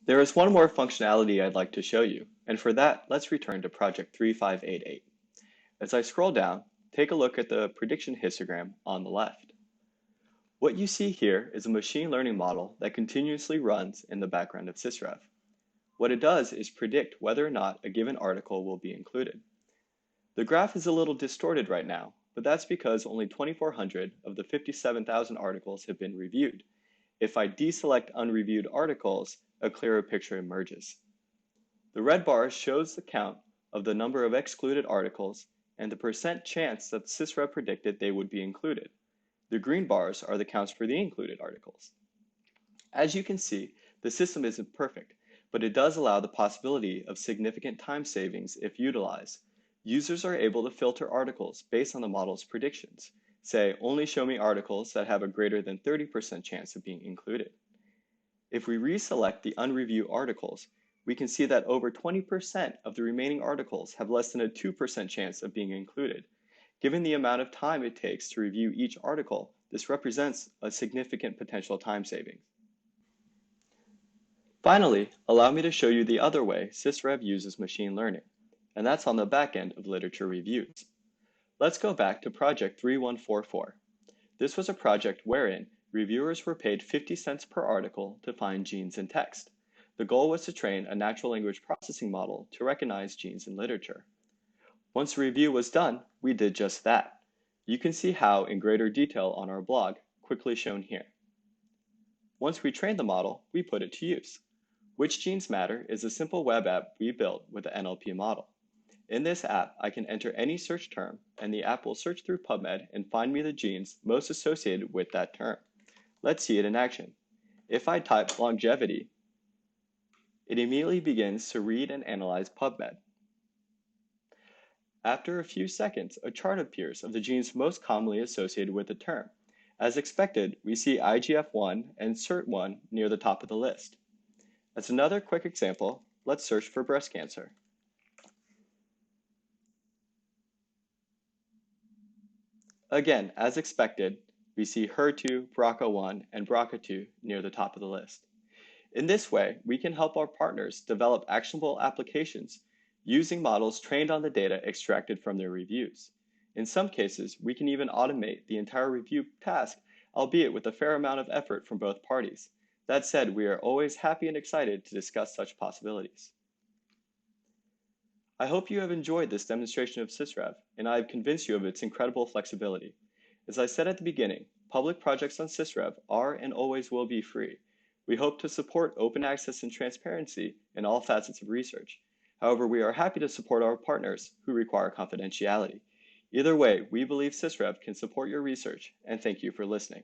There is one more functionality I'd like to show you, and for that, let's return to Project 3588. As I scroll down, take a look at the prediction histogram on the left. What you see here is a machine learning model that continuously runs in the background of Sysrev. What it does is predict whether or not a given article will be included. The graph is a little distorted right now, but that's because only 2,400 of the 57,000 articles have been reviewed. If I deselect unreviewed articles, a clearer picture emerges. The red bar shows the count of the number of excluded articles and the percent chance that Sysrev predicted they would be included. The green bars are the counts for the included articles. As you can see, the system isn't perfect, but it does allow the possibility of significant time savings if utilized. Users are able to filter articles based on the model's predictions. Say, only show me articles that have a greater than 30% chance of being included. If we reselect the unreviewed articles, we can see that over 20% of the remaining articles have less than a 2% chance of being included. Given the amount of time it takes to review each article, this represents a significant potential time savings. Finally, allow me to show you the other way Sysrev uses machine learning, and that's on the back end of literature reviews. Let's go back to Project 3144. This was a project wherein reviewers were paid 50 cents per article to find genes in text. The goal was to train a natural language processing model to recognize genes in literature. Once the review was done, we did just that. You can see how in greater detail on our blog, quickly shown here. Once we trained the model, we put it to use. Which Genes Matter is a simple web app we built with the NLP model. In this app, I can enter any search term, and the app will search through PubMed and find me the genes most associated with that term. Let's see it in action. If I type longevity, it immediately begins to read and analyze PubMed. After a few seconds, a chart appears of the genes most commonly associated with the term. As expected, we see IGF-1 and SIRT1 near the top of the list. As another quick example, let's search for breast cancer. Again, as expected, we see HER2, BRCA1, and BRCA2 near the top of the list. In this way, we can help our partners develop actionable applications using models trained on the data extracted from their reviews. In some cases, we can even automate the entire review task, albeit with a fair amount of effort from both parties. That said, we are always happy and excited to discuss such possibilities. I hope you have enjoyed this demonstration of Sysrev, and I have convinced you of its incredible flexibility. As I said at the beginning, public projects on Sysrev are and always will be free. We hope to support open access and transparency in all facets of research. However, we are happy to support our partners who require confidentiality. Either way, we believe Sysrev can support your research, and thank you for listening.